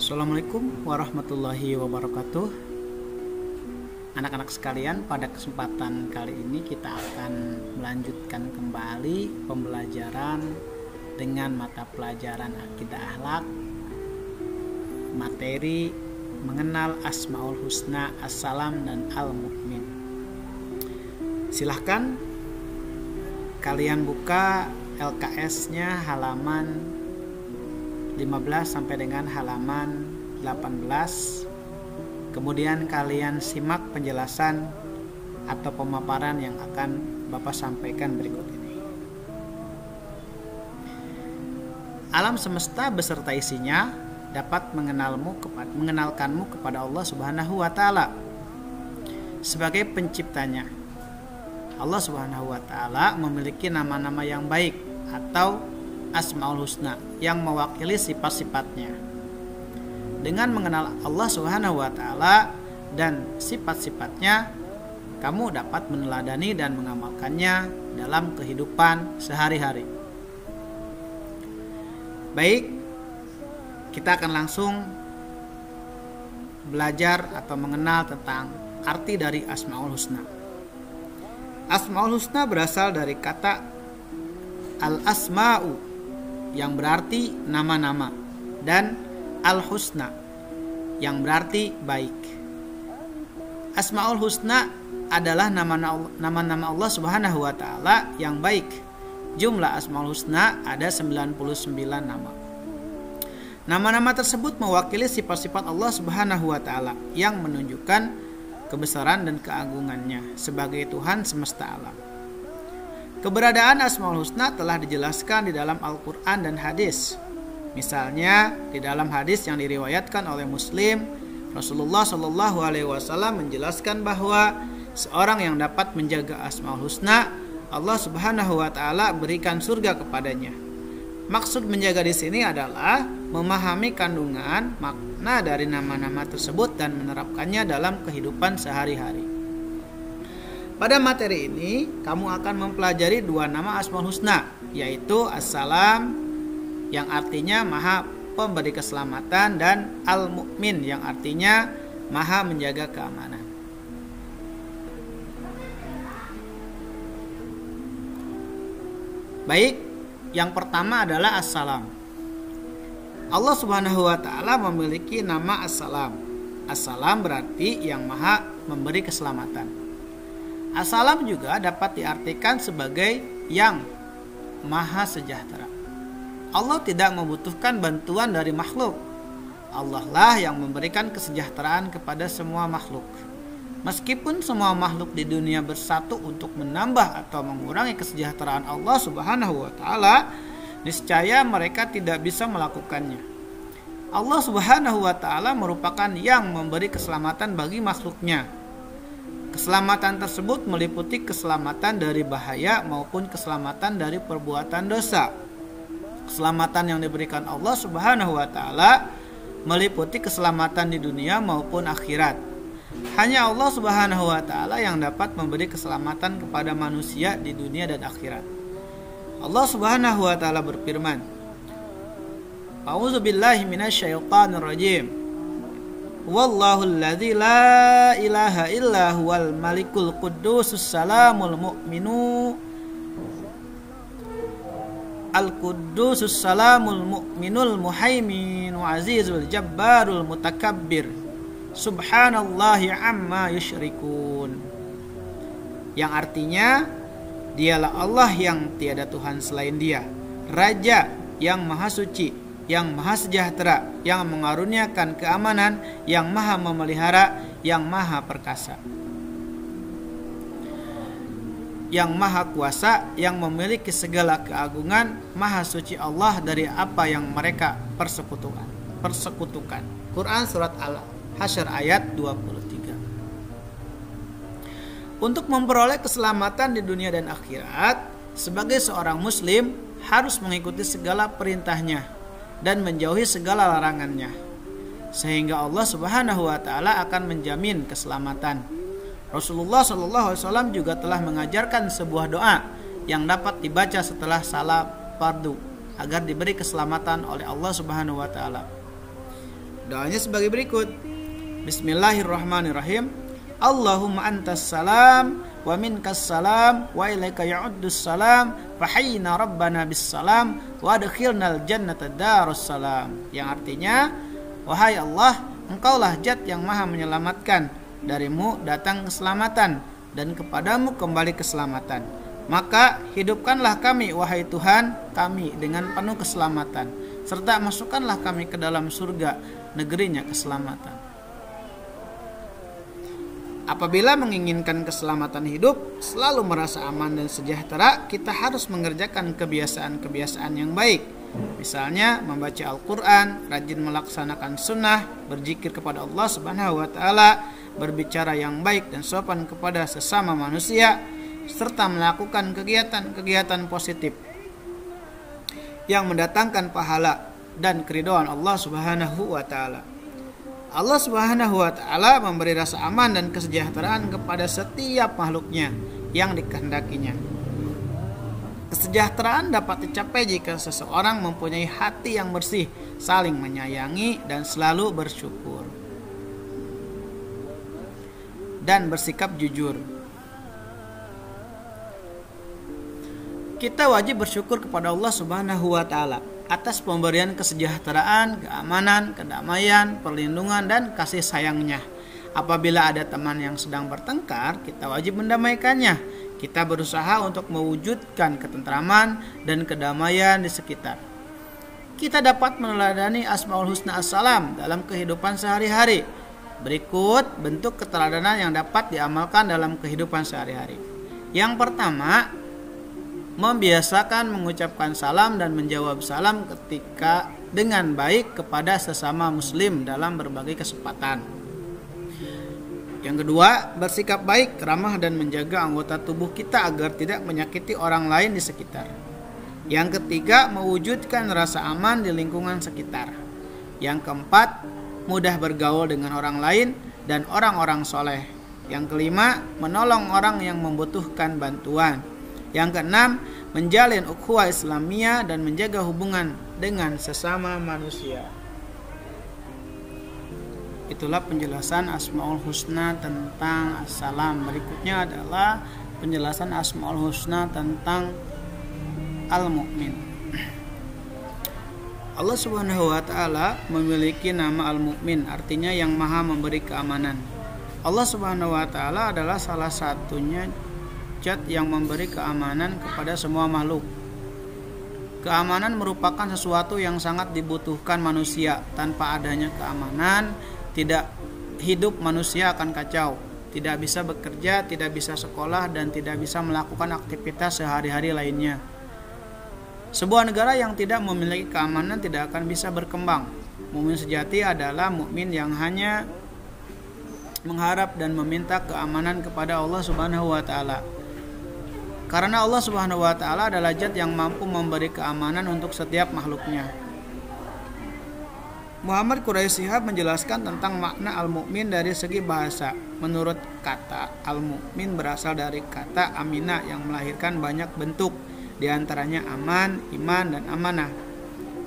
Assalamualaikum warahmatullahi wabarakatuh. Anak-anak sekalian, pada kesempatan kali ini kita akan melanjutkan kembali pembelajaran dengan mata pelajaran akidah akhlak, materi mengenal Asmaul Husna, As-Salam dan Al-Mu'min. Silahkan kalian buka LKS-nya halaman 15 sampai dengan halaman 18. Kemudian kalian simak penjelasan atau pemaparan yang akan Bapak sampaikan berikut ini. Alam semesta beserta isinya dapat mengenalkanmu kepada Allah Subhanahu wa taala sebagai penciptanya. Allah Subhanahu wa taala memiliki nama-nama yang baik atau Asmaul Husna yang mewakili sifat-sifatnya. Dengan mengenal Allah Subhanahu wa taala dan sifat-sifatnya, kamu dapat meneladani dan mengamalkannya dalam kehidupan sehari-hari. Baik, kita akan langsung belajar atau mengenal tentang arti dari Asmaul Husna. Asmaul Husna berasal dari kata al-asma'u yang berarti nama-nama, dan al-husna yang berarti baik. Asmaul Husna adalah nama-nama Allah Subhanahu wa taala yang baik. Jumlah Asmaul Husna ada 99 nama. Nama-nama tersebut mewakili sifat-sifat Allah Subhanahu wa taala yang menunjukkan kebesaran dan keagungannya sebagai Tuhan semesta alam. Keberadaan Asmaul Husna telah dijelaskan di dalam Al-Quran dan hadis. Misalnya di dalam hadis yang diriwayatkan oleh Muslim, Rasulullah Shallallahu Alaihi Wasallam menjelaskan bahwa seorang yang dapat menjaga Asmaul Husna, Allah Subhanahu Wa Taala berikan surga kepadanya. Maksud menjaga di sini adalah memahami kandungan makna dari nama-nama tersebut dan menerapkannya dalam kehidupan sehari-hari. Pada materi ini, kamu akan mempelajari dua nama Asmaul Husna, yaitu As-Salam yang artinya Maha Pemberi Keselamatan dan Al-Mu'min yang artinya Maha Menjaga Keamanan. Baik, yang pertama adalah As-Salam. Allah Subhanahu wa taala memiliki nama As-Salam. As-Salam berarti yang Maha Memberi Keselamatan. As-Salam juga dapat diartikan sebagai yang Maha Sejahtera. Allah tidak membutuhkan bantuan dari makhluk. Allah lah yang memberikan kesejahteraan kepada semua makhluk. Meskipun semua makhluk di dunia bersatu untuk menambah atau mengurangi kesejahteraan Allah Subhanahu wa taala, niscaya mereka tidak bisa melakukannya. Allah Subhanahu wa taala merupakan yang memberi keselamatan bagi makhluknya. Keselamatan tersebut meliputi keselamatan dari bahaya maupun keselamatan dari perbuatan dosa. Keselamatan yang diberikan Allah Subhanahu wa taala meliputi keselamatan di dunia maupun akhirat. Hanya Allah Subhanahu wa taala yang dapat memberi keselamatan kepada manusia di dunia dan akhirat. Allah Subhanahu wa taala berfirman, A'udzubillahi minasyaitonirrajim. Wallahu alladzi la ilaha illa huwal malikul quddusus salamul mu'minu al-quddusus salamul mu'minul muhaimin azizul jabbarul mutakabbir subhanallahi amma yusyrikun, yang artinya dialah Allah yang tiada Tuhan selain Dia, Raja yang maha suci, yang maha sejahtera, yang mengaruniakan keamanan, yang maha memelihara, yang maha perkasa, yang maha kuasa, yang memiliki segala keagungan. Maha suci Allah dari apa yang mereka persekutukan. Quran surat Al-Hasyr ayat 23. Untuk memperoleh keselamatan di dunia dan akhirat, sebagai seorang muslim harus mengikuti segala perintahnya dan menjauhi segala larangannya, sehingga Allah Subhanahu wa taala akan menjamin keselamatan. Rasulullah Shallallahu Alaihi Wasallam juga telah mengajarkan sebuah doa yang dapat dibaca setelah salat fardu agar diberi keselamatan oleh Allah Subhanahu wa taala. Doanya sebagai berikut. Bismillahirrahmanirrahim. Allahumma antas salam wa minkas salam wa ilaika ya'uddus salam fahayyina rabbana bis salam wa adkhilnal jannata darus salam. Yang artinya, wahai Allah, Engkaulah Zat yang Maha menyelamatkan, darimu datang keselamatan dan kepadamu kembali keselamatan. Maka hidupkanlah kami, wahai Tuhan kami, dengan penuh keselamatan, serta masukkanlah kami ke dalam surga, negerinya keselamatan. Apabila menginginkan keselamatan hidup, selalu merasa aman dan sejahtera, kita harus mengerjakan kebiasaan-kebiasaan yang baik. Misalnya membaca Al-Quran, rajin melaksanakan sunnah, berzikir kepada Allah Subhanahu wa Ta'ala, berbicara yang baik dan sopan kepada sesama manusia, serta melakukan kegiatan-kegiatan positif yang mendatangkan pahala dan keridhaan Allah Subhanahu wa Ta'ala. Allah Subhanahu wa Ta'ala memberi rasa aman dan kesejahteraan kepada setiap makhluknya yang dikehendakinya. Kesejahteraan dapat dicapai jika seseorang mempunyai hati yang bersih, saling menyayangi dan selalu bersyukur, dan bersikap jujur. Kita wajib bersyukur kepada Allah Subhanahu wa Ta'ala atas pemberian kesejahteraan, keamanan, kedamaian, perlindungan, dan kasih sayangnya. Apabila ada teman yang sedang bertengkar, kita wajib mendamaikannya. Kita berusaha untuk mewujudkan ketentraman dan kedamaian di sekitar. Kita dapat meneladani Asmaul Husna As-Salam dalam kehidupan sehari-hari. Berikut bentuk keteladanan yang dapat diamalkan dalam kehidupan sehari-hari. Yang pertama, membiasakan mengucapkan salam dan menjawab salam ketika dengan baik kepada sesama muslim dalam berbagai kesempatan. Yang kedua, bersikap baik, ramah dan menjaga anggota tubuh kita agar tidak menyakiti orang lain di sekitar. Yang ketiga, mewujudkan rasa aman di lingkungan sekitar. Yang keempat, mudah bergaul dengan orang lain dan orang-orang soleh. Yang kelima, menolong orang yang membutuhkan bantuan. Yang keenam, menjalin ukhuwah Islamiyah dan menjaga hubungan dengan sesama manusia. Itulah penjelasan Asmaul Husna tentang As-Salam. Berikutnya adalah penjelasan Asmaul Husna tentang Al-Mu'min. Allah Subhanahu wa Ta'ala memiliki nama Al-Mu'min, artinya yang maha memberi keamanan. Allah Subhanahu wa Ta'ala adalah salah satunya Zat yang memberi keamanan kepada semua makhluk. Keamanan merupakan sesuatu yang sangat dibutuhkan manusia. Tanpa adanya keamanan, hidup manusia akan kacau. Tidak bisa bekerja, tidak bisa sekolah, dan tidak bisa melakukan aktivitas sehari-hari lainnya. Sebuah negara yang tidak memiliki keamanan tidak akan bisa berkembang. Mukmin sejati adalah mukmin yang hanya mengharap dan meminta keamanan kepada Allah Subhanahu wa Ta'ala. Karena Allah Subhanahu wa Ta'ala adalah Zat yang mampu memberi keamanan untuk setiap makhluknya. Muhammad Quraisy Shihab menjelaskan tentang makna al-mu'min dari segi bahasa. Menurut kata al-mu'min berasal dari kata aminah yang melahirkan banyak bentuk, diantaranya aman, iman, dan amanah.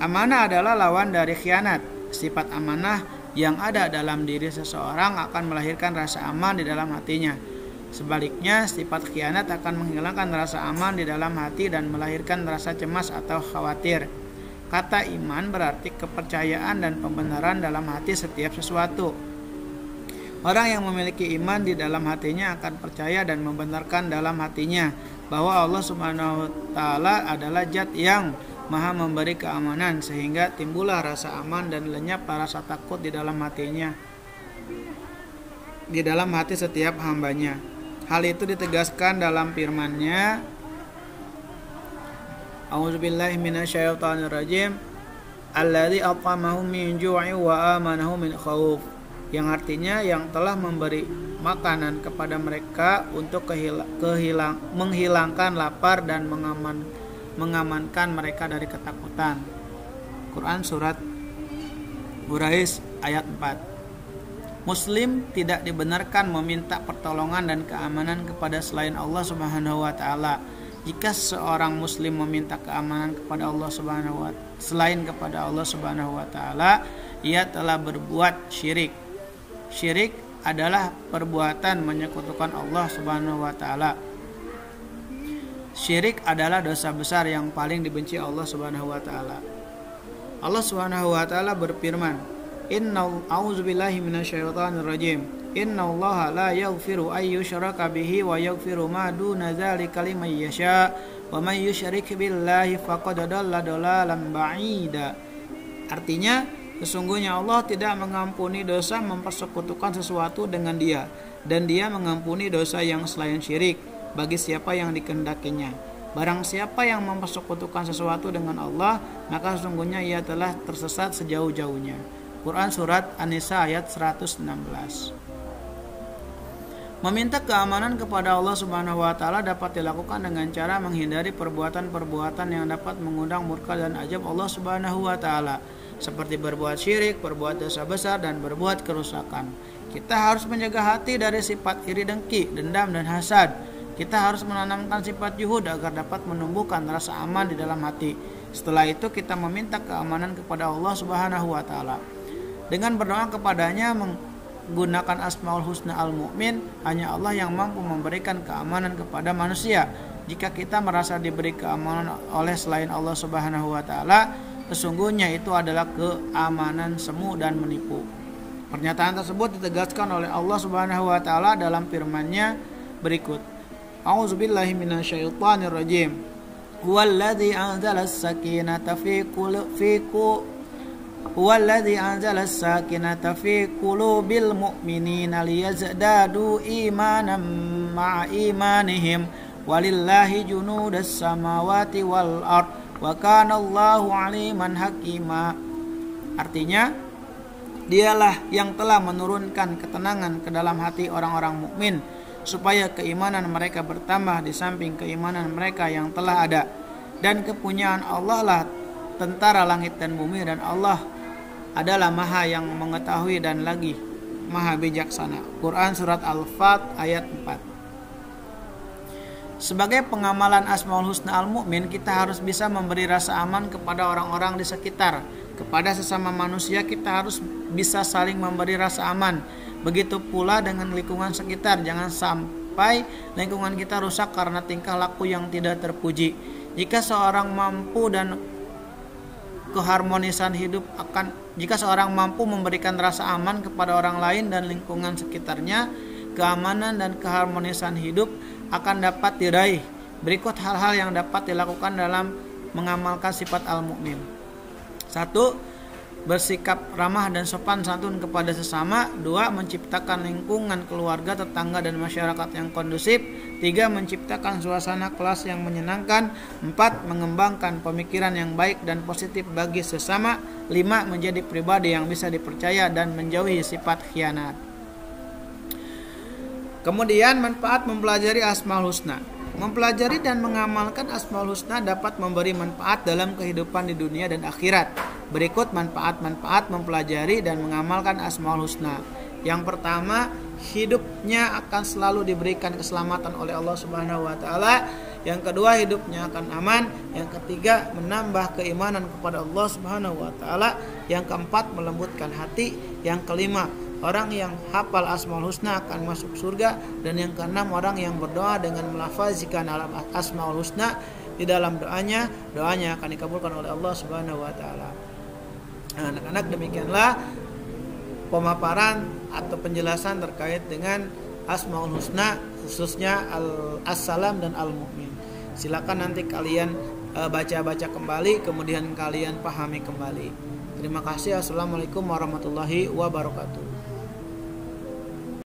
Amanah adalah lawan dari khianat. Sifat amanah yang ada dalam diri seseorang akan melahirkan rasa aman di dalam hatinya. Sebaliknya, sifat khianat akan menghilangkan rasa aman di dalam hati dan melahirkan rasa cemas atau khawatir. Kata iman berarti kepercayaan dan pembenaran dalam hati setiap sesuatu. Orang yang memiliki iman di dalam hatinya akan percaya dan membenarkan dalam hatinya bahwa Allah Subhanahu wa Ta'ala adalah Zat yang maha memberi keamanan, sehingga timbullah rasa aman dan lenyap rasa takut di dalam hatinya, di dalam hati setiap hambanya. Hal itu ditegaskan dalam firman-Nya, A'udzubillahi minasyaitonirrajim, alladzi at'amahum min ju'i wa amanahum min khauf, yang artinya yang telah memberi makanan kepada mereka untuk menghilangkan lapar dan mengamankan mereka dari ketakutan. Quran Surat Quraisy ayat 4. Muslim tidak dibenarkan meminta pertolongan dan keamanan kepada selain Allah Subhanahu wa Ta'ala. Jika seorang muslim meminta keamanan kepada Allah selain kepada Allah Subhanahu wa Ta'ala, ia telah berbuat syirik. Syirik adalah perbuatan menyekutukan Allah Subhanahu wa taala. Syirik adalah dosa besar yang paling dibenci Allah Subhanahu wa taala. Allah Subhanahu wa taala berfirman, "A'udzubillahi minasyaitonirrajim. Innallaha la yaghfiru ay yushraka bihi wa yaghfiru ma duna dzalika liman yasha wa may yusyrik billahi faqad dhalla dhalalan ba'ida." Artinya, sesungguhnya Allah tidak mengampuni dosa mempersekutukan sesuatu dengan Dia, dan Dia mengampuni dosa yang selain syirik bagi siapa yang dikehendakinya. Barang siapa yang mempersekutukan sesuatu dengan Allah, maka sesungguhnya ia telah tersesat sejauh-jauhnya. Quran Surat An-Nisa ayat 116. Meminta keamanan kepada Allah Subhanahu wa taala dapat dilakukan dengan cara menghindari perbuatan-perbuatan yang dapat mengundang murka dan ajab Allah Subhanahu wa taala, seperti berbuat syirik, berbuat dosa besar, dan berbuat kerusakan. Kita harus menjaga hati dari sifat iri dengki, dendam, dan hasad. Kita harus menanamkan sifat juhud agar dapat menumbuhkan rasa aman di dalam hati. Setelah itu kita meminta keamanan kepada Allah Subhanahu wa taala. Dengan berdoa kepadanya menggunakan Asmaul Husna Al-Mu'min, hanya Allah yang mampu memberikan keamanan kepada manusia. Jika kita merasa diberi keamanan oleh selain Allah Subhanahu wa taala, sesungguhnya itu adalah keamanan semu dan menipu. Pernyataan tersebut ditegaskan oleh Allah Subhanahu wa taala dalam firman-Nya berikut. A'udzubillahi minasyaitonirrajim. Huwallazi anzala as-sakinata fi qulubil mu'minina liyazdadu imanan ma'a imanihim walillahi junudas samawati wal ard wa kana Allahu aliman hakima. Artinya, Dialah yang telah menurunkan ketenangan ke dalam hati orang-orang mukmin supaya keimanan mereka bertambah di samping keimanan mereka yang telah ada, dan kepunyaan Allah lah tentara langit dan bumi, dan Allah adalah Maha yang mengetahui dan lagi Maha bijaksana. Quran Surat Al-Fat ayat 4. Sebagai pengamalan Asmaul Husna Al-Mu'min, kita harus bisa memberi rasa aman kepada orang-orang di sekitar. Kepada sesama manusia kita harus bisa saling memberi rasa aman. Begitu pula dengan lingkungan sekitar. Jangan sampai lingkungan kita rusak karena tingkah laku yang tidak terpuji. Jika seorang mampu memberikan rasa aman kepada orang lain dan lingkungan sekitarnya, keamanan dan keharmonisan hidup akan dapat diraih. Berikut hal-hal yang dapat dilakukan dalam mengamalkan sifat al-mu'min. 1. Bersikap ramah dan sopan santun kepada sesama. 2. Menciptakan lingkungan keluarga, tetangga, dan masyarakat yang kondusif. 3. Menciptakan suasana kelas yang menyenangkan. 4. Mengembangkan pemikiran yang baik dan positif bagi sesama. 5. Menjadi pribadi yang bisa dipercaya dan menjauhi sifat khianat. Kemudian manfaat mempelajari Asmaul Husna. Mempelajari dan mengamalkan Asmaul Husna dapat memberi manfaat dalam kehidupan di dunia dan akhirat. Berikut manfaat-manfaat mempelajari dan mengamalkan Asmaul Husna. Yang pertama, hidupnya akan selalu diberikan keselamatan oleh Allah Subhanahu wa taala. Yang kedua, hidupnya akan aman. Yang ketiga, menambah keimanan kepada Allah Subhanahu wa taala. Yang keempat, melembutkan hati. Yang kelima, orang yang hafal Asmaul Husna akan masuk surga. Dan yang keenam, orang yang berdoa dengan melafazkan Asmaul Husna di dalam doanya akan dikabulkan oleh Allah Subhanahu wa taala. Nah, anak-anak, demikianlah pemaparan atau penjelasan terkait dengan Asmaul Husna, khususnya As-Salam dan Al-Mu'min. Silakan nanti kalian baca-baca kembali, kemudian kalian pahami kembali. Terima kasih. Assalamualaikum warahmatullahi wabarakatuh.